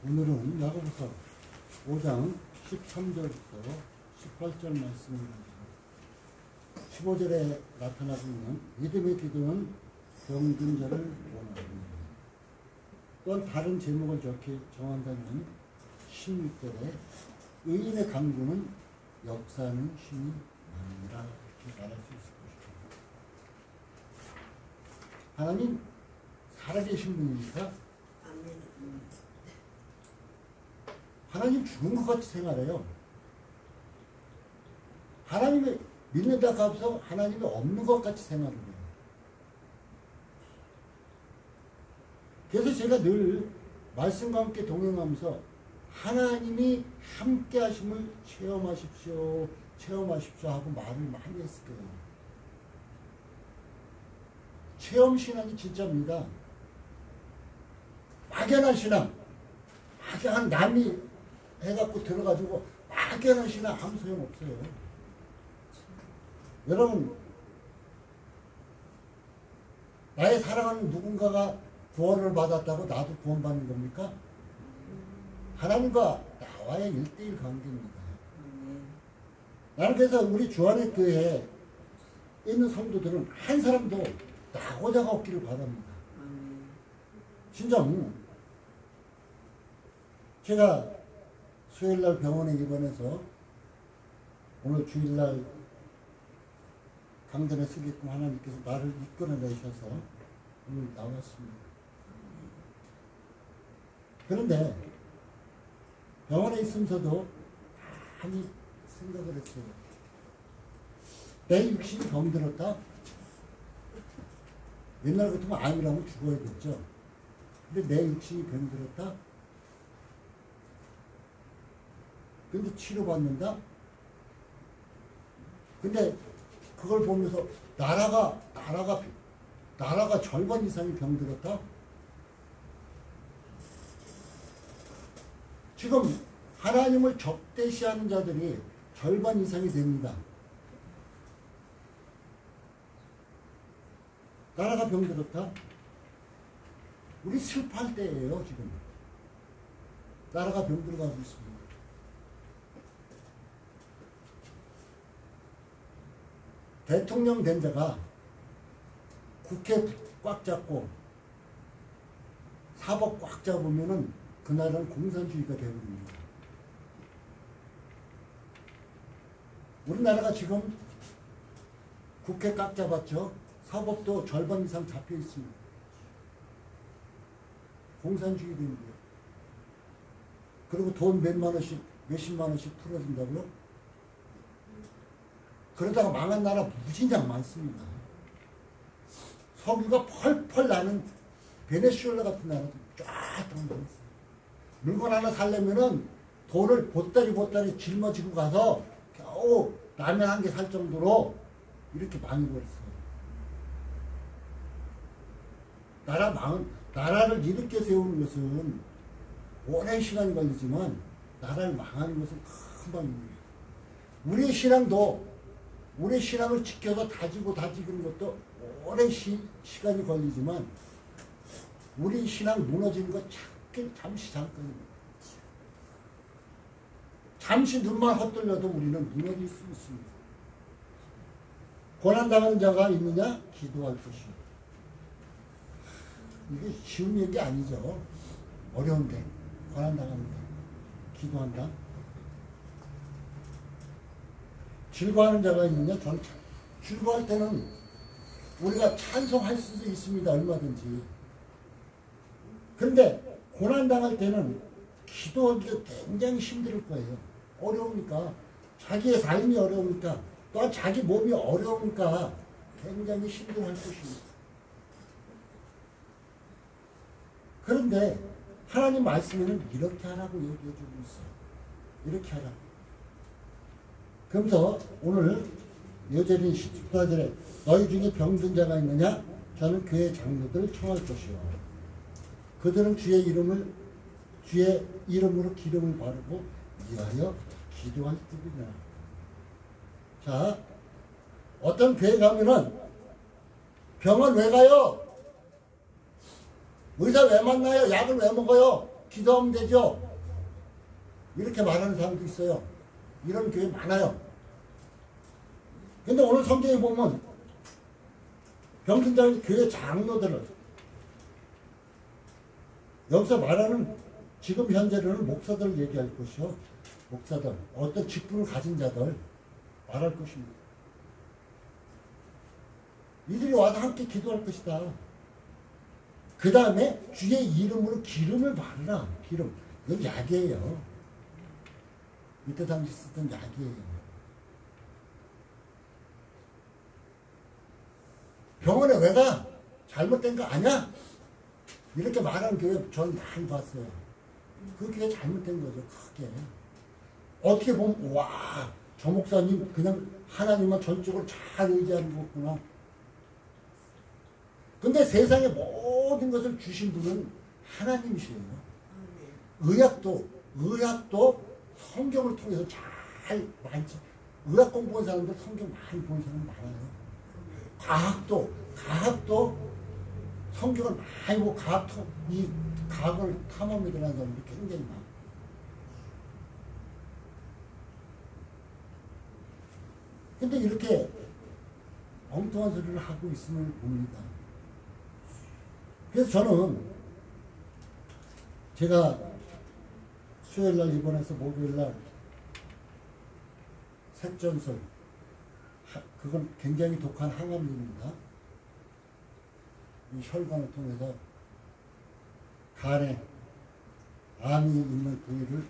오늘은 야고보서 5장 13절부터 18절 말씀입니다. 15절에 나타나고 있는 믿음의 기도는 병든 자를 원하옵니다. 또한 다른 제목을 정한다면 16절에 의인의 강구는 역사하는 힘이 아니라 이렇게 말할 수 있을 것입니다. 하나님 살아계신 분입니까? 하나님 죽은 것 같이 생활해요. 하나님을 믿는다고 하면서 하나님이 없는 것 같이 생활을 해요. 그래서 제가 늘 말씀과 함께 동행하면서 하나님이 함께 하심을 체험하십시오 하고 말을 많이 했을 거예요. 체험신앙이 진짜입니다. 막연한 신앙, 막연한 남이 해갖고 들어가지고 막연한 신앙 아무 소용없어요. 여러분, 나의 사랑하는 누군가가 구원을 받았다고 나도 구원받는 겁니까? 하나님과 나와의 1대1 관계입니다. 나는 그래서 우리 주안의 교회에 있는 성도들은 한 사람도 낙오자가 없기를 바랍니다. 진짜 제가 수요일날 병원에 입원해서 오늘 주일날 강단에 서게끔 하나님께서 나를 이끌어내셔서 오늘 나왔습니다. 그런데 병원에 있으면서도 많이 생각을 했어요. 내 육신이 병들었다? 옛날 같으면 암이라면 죽어야겠죠. 근데 내 육신이 병들었다? 근데 치료받는다? 근데 그걸 보면서 나라가 절반 이상이 병들었다? 지금 하나님을 적대시하는 자들이 절반 이상이 됩니다. 나라가 병들었다? 우리 슬퍼할 때예요, 지금. 나라가 병들어가고 있습니다. 대통령 된 자가 국회 꽉 잡고 사법 꽉 잡으면은 그 나라는 공산주의가 되어버립니다. 우리나라가 지금 국회 꽉 잡았죠. 사법도 절반 이상 잡혀 있습니다. 공산주의 됩니다. 그리고 돈 몇만 원씩, 몇십만 원씩 풀어준다고요? 그러다가 망한 나라 무진장 많습니다. 석유가 펄펄 나는 베네수엘라 같은 나라도 쫙 있어요. 물건 하나 사려면은 돈을 보따리 짊어지고 가서 겨우 라면 한 개 살 정도로 이렇게 많이 벌었어요. 나라를 일으켜 세우는 것은 오랜 시간이 걸리지만 나라를 망하는 것은 금방입니다. 우리의 신앙을 지켜서 다지는 것도 오랜 시간이 걸리지만 우리 신앙 무너지는 건 잠깐입니다. 잠시 눈만 헛돌려도 우리는 무너질 수 있습니다. 고난당하는 자가 있느냐? 기도할 것이요. 이게 쉬운 얘기 아니죠. 어려운데 고난당하는데 기도한다. 즐거워하는 자가 있느냐? 전 즐거워할 때는 우리가 찬송할 수도 있습니다. 얼마든지. 그런데 고난당할 때는 기도하기가 굉장히 힘들 거예요. 어려우니까. 자기의 삶이 어려우니까. 또한 자기 몸이 어려우니까 굉장히 힘들어할 것입니다. 그런데 하나님 말씀에는 이렇게 하라고 얘기해 주고 있어요. 이렇게 하라고. 그러면서 오늘 여절인 14절에 너희 중에 병든 자가 있느냐? 저는 교회 장로들을 청할 것이요. 그들은 주의 이름으로 기름을 바르고 위하여 기도할 뜻이냐. 자, 어떤 교회 가면은 병원 왜 가요? 의사 왜 만나요? 약을 왜 먹어요? 기도하면 되죠. 이렇게 말하는 사람도 있어요. 이런 교회 많아요. 근데 오늘 성경에 보면 병든 자는 교회 장로들을, 여기서 말하는 지금 현재로는 목사들을 얘기할 것이요. 목사들, 어떤 직분을 가진 자들 말할 것입니다. 이들이 와서 함께 기도할 것이다. 그 다음에 주의 이름으로 기름을 바르라. 기름. 이건 약이에요. 이때 당시 쓰던 약이에요. 병원에 왜 가? 잘못된 거 아니야? 이렇게 말하는 교회 전 많이 봤어요. 그 교회 잘못된 거죠. 크게. 어떻게 보면 와, 저 목사님 그냥 하나님만 전적으로 잘 의지하는 거구나. 근데 세상의 모든 것을 주신 분은 하나님이시에요. 의학도 성경을 통해서 잘 많죠. 의학 공부한 사람들 성경 많이 본 사람 많아요. 과학도 성경을 많이 보고 이 과학을 탐험해 들어가는 사람들이 굉장히 많아요. 근데 이렇게 엉뚱한 소리를 하고 있음을 봅니다. 그래서 저는 제가 수요일날 입원해서 목요일날 색전설, 그건 굉장히 독한 항암제입니다. 이 혈관을 통해서 간에 암이 있는 부위를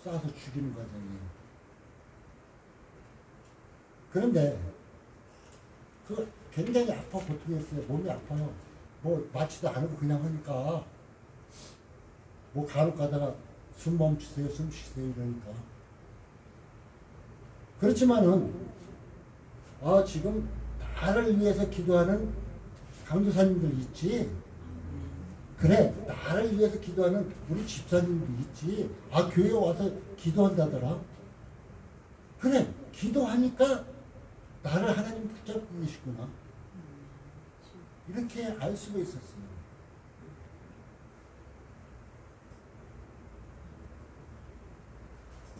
쏴서 죽이는 과정이에요. 그런데 그 굉장히 아파 고통했어요. 몸이 아파요. 뭐 맞지도 않고 그냥 하니까 뭐 간혹 가다가 숨 멈추세요, 숨 쉬세요 이러니까. 그렇지만은 지금 나를 위해서 기도하는 강도사님들 있지. 그래, 나를 위해서 기도하는 우리 집사님도 있지. 교회에 와서 기도한다더라. 그래, 기도하니까 나를 하나님 붙잡고 계시구나. 이렇게 알 수가 있었어요.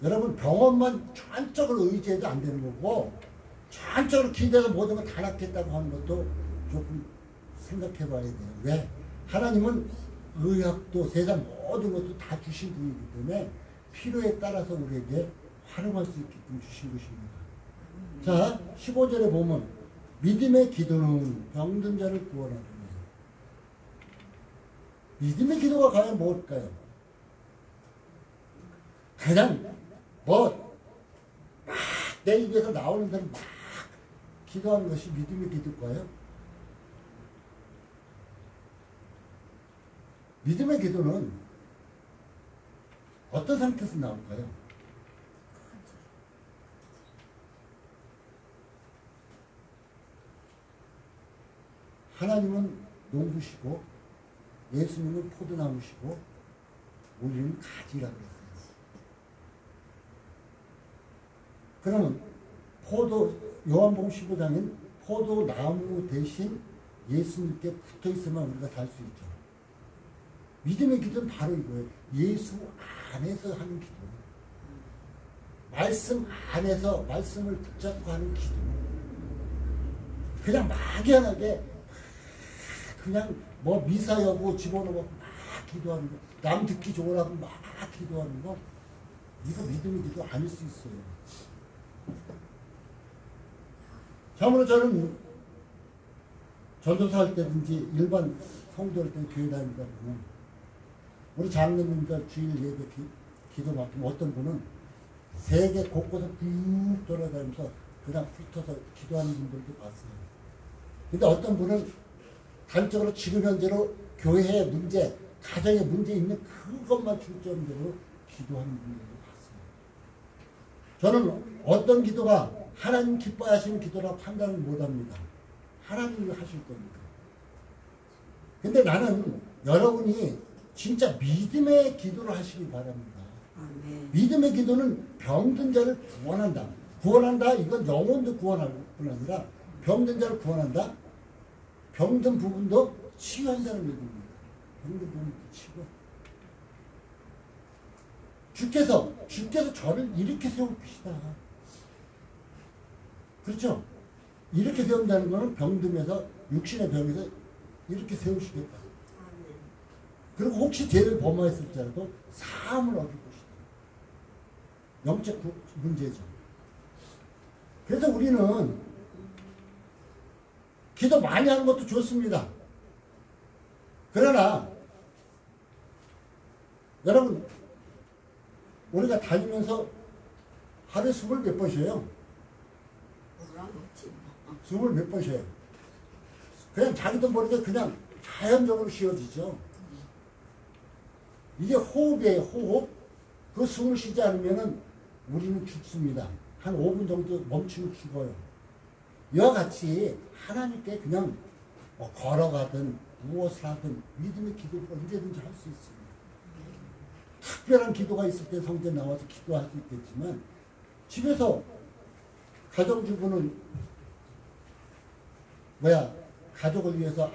여러분, 병원만 전적으로 의지해도 안 되는 거고, 전적으로 기대서 모든 걸 다 낫겠다고 하는 것도 조금 생각해 봐야 돼요. 왜? 하나님은 의학도 세상 모든 것도 다 주신 분이기 때문에 필요에 따라서 우리에게 활용할 수 있게끔 주신 것입니다. 자, 15절에 보면 믿음의 기도는 병든 자를 구원하느니. 믿음의 기도가 과연 뭘까요? 그냥 내 입에서 나오는 대로 막 기도하는 것이 믿음의 기도일까요? 믿음의 기도는 어떤 상태에서 나올까요? 하나님은 농부시고 예수님은 포도나무시고 우리는 가지라고 했어요. 그러면 요한복음 15장엔 포도나무 대신 예수님께 붙어있으면 우리가 살 수 있죠. 믿음의 기도는 바로 이거예요. 예수 안에서 하는 기도. 말씀 안에서 말씀을 붙잡고 하는 기도. 그냥 막연하게 그냥 미사 여부 집어넣고 막 기도하는 거, 남 듣기 좋으라고 막 기도하는 거, 이거 믿음의 기도 아닐 수 있어요. 참으로 저는 전도사 할 때든지 일반 성도할 때 교회 다니다 보면 우리 장로님들 주일 예배 기도 맡기면 어떤 분은 세계 곳곳을 쭉 돌아다니면서 그냥 붙어서 기도하는 분들도 봤어요. 근데 어떤 분은 단적으로 지금 현재로 교회의 문제, 가정의 문제 있는 그것만 중점적으로 기도하는 분들도 봤어요. 저는 어떤 기도가 하나님 기뻐하시는 기도라고 판단을 못합니다. 하나님이 하실 거니까. 근데 나는 여러분이 진짜 믿음의 기도를 하시기 바랍니다. 믿음의 기도는 병든 자를 구원한다. 구원한다, 이건 영혼도 구원할 뿐 아니라 병든 자를 구원한다. 병든 부분도 치유한다는 얘기입니다. 병든 부분도 치유. 주께서 저를 이렇게 세우시다. 그렇죠? 이렇게 세운다는 것은 병듦에서 육신의 병에서 이렇게 세우시겠다. 그리고 혹시 죄를 범하였을지라도 사함을 얻을 것이다. 영적 문제죠. 그래서 우리는 기도 많이 하는 것도 좋습니다. 그러나 여러분, 우리가 다니면서 하루에 숨을 몇 번 쉬어요? 숨을 몇 번 쉬어요? 그냥 자기도 모르게 그냥 자연적으로 쉬어지죠. 이게 호흡이에요, 호흡. 그 숨을 쉬지 않으면 우리는 죽습니다. 한 5분 정도 멈추면 죽어요. 이와 같이 하나님께 그냥 걸어가든 무엇을 하든 믿음의 기도를 언제든지 할 수 있습니다. 특별한 기도가 있을 때 성전 나와서 기도할 수 있겠지만 집에서 가정주부는 가족을 위해서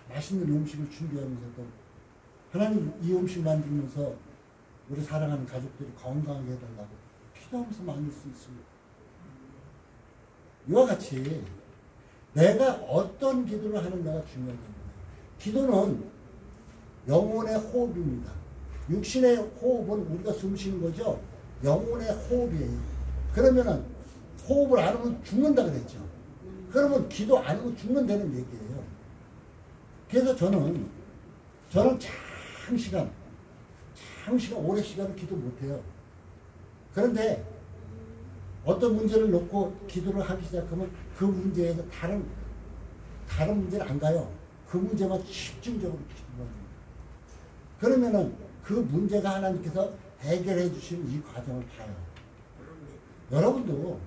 맛있는 음식을 준비하면서도 하나님 이 음식 만들면서 우리 사랑하는 가족들이 건강하게 해달라고 기도하면서 만들 수 있습니다. 이와 같이 내가 어떤 기도를 하느냐가 중요합니다. 기도는 영혼의 호흡입니다. 육신의 호흡은 우리가 숨 쉬는 거죠. 영혼의 호흡이에요. 그러면은 호흡을 안 하면 죽는다 그랬죠. 그러면 기도 안 하면 죽는다는 얘기예요. 그래서 저는 장시간 오래 시간을 기도 못해요. 그런데 어떤 문제를 놓고 기도를 하기 시작하면 그 문제에서 다른 문제를 안 가요. 그 문제만 집중적으로 기도합니다. 그러면은 그 문제가 하나님께서 해결해 주시는 이 과정을 봐요. 여러분도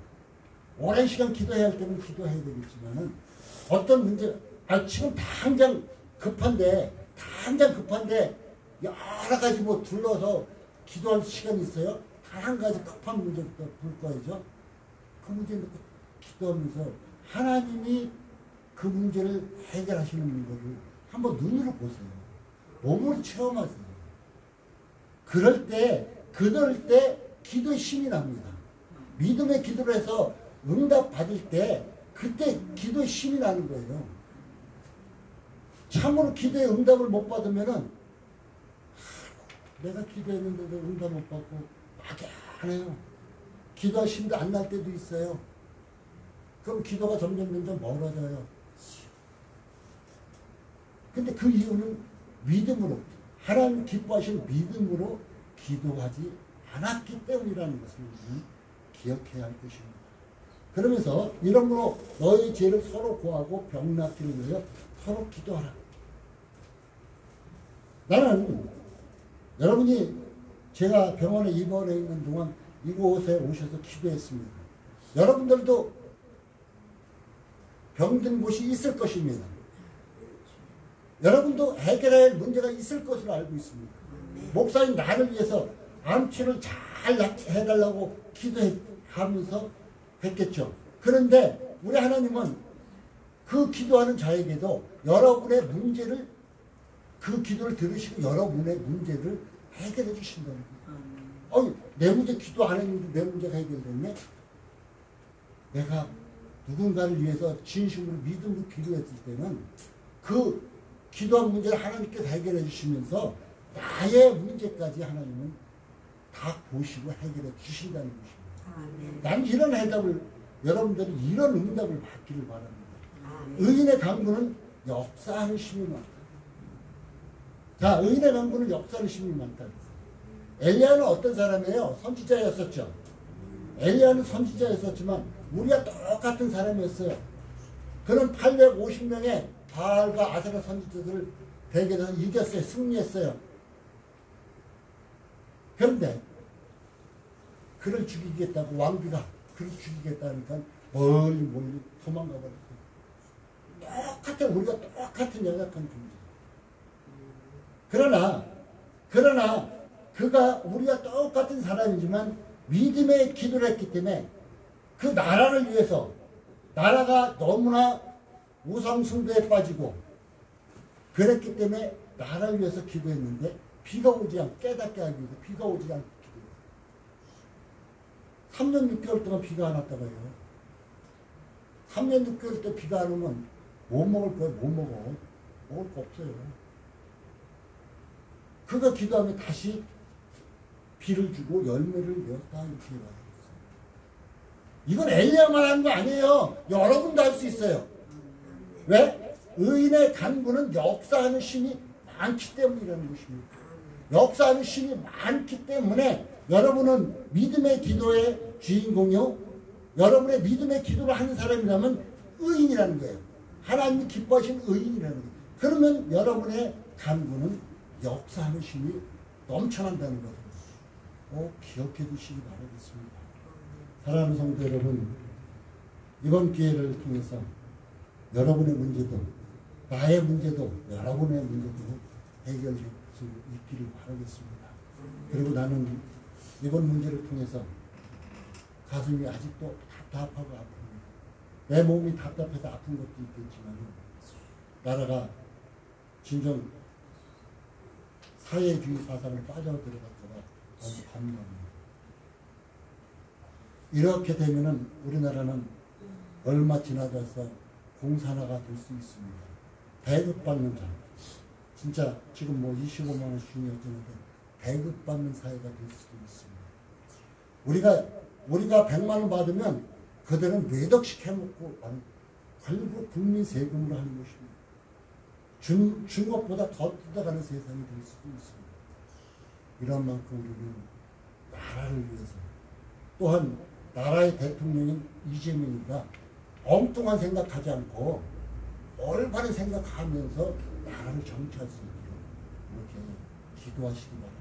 오랜 시간 기도해야 할 때는 기도해야 되겠지만은 어떤 문제, 지금 당장 급한데 여러 가지 둘러서 기도할 시간이 있어요. 단 한 가지 급한 문제부터 볼 거죠. 그 문제 놓고 기도하면서 하나님이 그 문제를 해결하시는 거를 한번 눈으로 보세요. 몸으로 체험하세요. 그럴 때 기도의 힘이 납니다. 믿음의 기도를 해서 응답 받을 때 그때 기도의 힘이 나는 거예요. 참으로 기도의 응답을 못 받으면은 내가 기도했는데도 응답 못 받고 막연해요. 기도할 힘도 안 날 때도 있어요. 그럼 기도가 점점 멀어져요. 근데 그 이유는 믿음으로, 하나님 기뻐하시는 믿음으로 기도하지 않았기 때문이라는 것을 우리는 기억해야 할 것입니다. 그러면서 이러므로 너희 죄를 서로 고하고 병 낫기를 위하여 서로 기도하라. 나는 여러분이 제가 병원에 입원해 있는 동안 이곳에 오셔서 기도했습니다. 여러분들도 병든 곳이 있을 것입니다. 여러분도 해결해야 할 문제가 있을 것으로 알고 있습니다. 목사님 나를 위해서 암치를 잘 해달라고 기도하면서 했겠죠. 그런데 우리 하나님은 그 기도하는 자에게도 여러분의 문제를, 그 기도를 들으시고 여러분의 문제를 해결해 주신다는 거예요. 내 문제 기도 안 했는데 내 문제가 해결됐네. 내가 누군가를 위해서 진심으로 믿음으로 기도했을 때는 그 기도한 문제를 하나님께서 해결해 주시면서 나의 문제까지 하나님은 다 보시고 해결해 주신다는 것입니다. 난 이런 해답을, 여러분들이 이런 응답을 받기를 바랍니다. 의인의 강구는 역사하는 힘이 많다. 자, 의인의 강구는 역사하는 힘이 많다. 엘리야는 어떤 사람이에요? 선지자였었죠. 엘리야는 선지자였었지만 우리가 똑같은 사람이었어요. 그는 850명의 바알과 아세라 선지자들을 대결해서 이겼어요. 승리했어요. 그런데 그를 죽이겠다고 왕비가 그를 죽이겠다니까 멀리 도망가 버렸어요. 우리가 똑같은 연약한 존재. 그러나 그가 우리가 똑같은 사람이지만 믿음의 기도를 했기 때문에 그 나라를 위해서, 나라가 너무나 우상숭배에 빠지고 그랬기 때문에 나라를 위해서 기도했는데 비가 오지 않고, 깨닫게 하기 위해서 비가 오지 않고 기도했어요. 3년 6개월 동안 비가 안 왔다고요. 3년 6개월 때 비가 안 오면 못 먹을 거예요. 못 먹어. 먹을 거 없어요. 그가 기도하면 다시 비를 주고 열매를 내었다 이렇게 말해요. 이건 엘리야만 하는 거 아니에요. 여러분도 할 수 있어요. 왜? 의인의 간구는 역사하는 신이 많기 때문이라는 것입니다. 역사하는 신이 많기 때문에 여러분은 믿음의 기도의 주인공이요. 여러분의 믿음의 기도를 하는 사람이라면 의인이라는 거예요. 하나님이 기뻐하신 의인이라는 거예요. 그러면 여러분의 간구는 역사하는 신이 넘쳐난다는 것을 꼭 기억해 두시기 바라겠습니다. 사랑하는 성도 여러분, 이번 기회를 통해서 여러분의 문제도 나의 문제도 여러분의 문제도 해결될 수 있기를 바라겠습니다. 그리고 나는 이번 문제를 통해서 가슴이 아직도 답답하고 아픕니다. 내 몸이 답답해서 아픈 것도 있겠지만 나라가 진정 사회주의 사상을 빠져들어갈까 봐 너무 겁납니다. 이렇게 되면은 우리나라는 얼마 지나서 공산화가 될 수 있습니다. 배급받는 자. 진짜 지금 뭐 25만 원씩 주는데 배급받는 사회가 될 수도 있습니다. 우리가 100만 원 받으면 그들은 몇 억씩 해먹고 결국 국민 세금으로 하는 것입니다. 준 것보다 더 뜯어가는 세상이 될 수도 있습니다. 이런 만큼 우리는 나라를 위해서 또한 나라의 대통령인 이재명이가 엉뚱한 생각하지 않고 올바른 생각하면서 나라를 정치할 수 있도록 이렇게 기도하시기 바랍니다.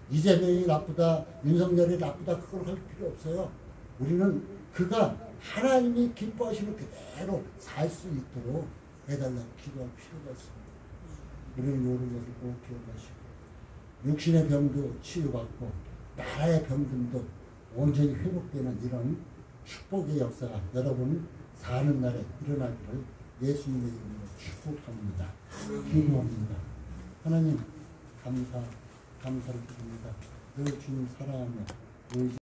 이재명이 나쁘다, 윤석열이 나쁘다 그걸 할 필요 없어요. 우리는 그가 하나님이 기뻐하시는 그대로 살 수 있도록 해달라고 기도할 필요가 있습니다. 우리는 이런 것을 꼭 기억하시고 육신의 병도 치유받고 나라의 병들도 온전히 회복되는 이런 축복의 역사가 여러분 사는 날에 일어나기를 예수님의 이름으로 축복합니다. 기도합니다. 하나님 감사를 드립니다. 늘 주님 사랑하며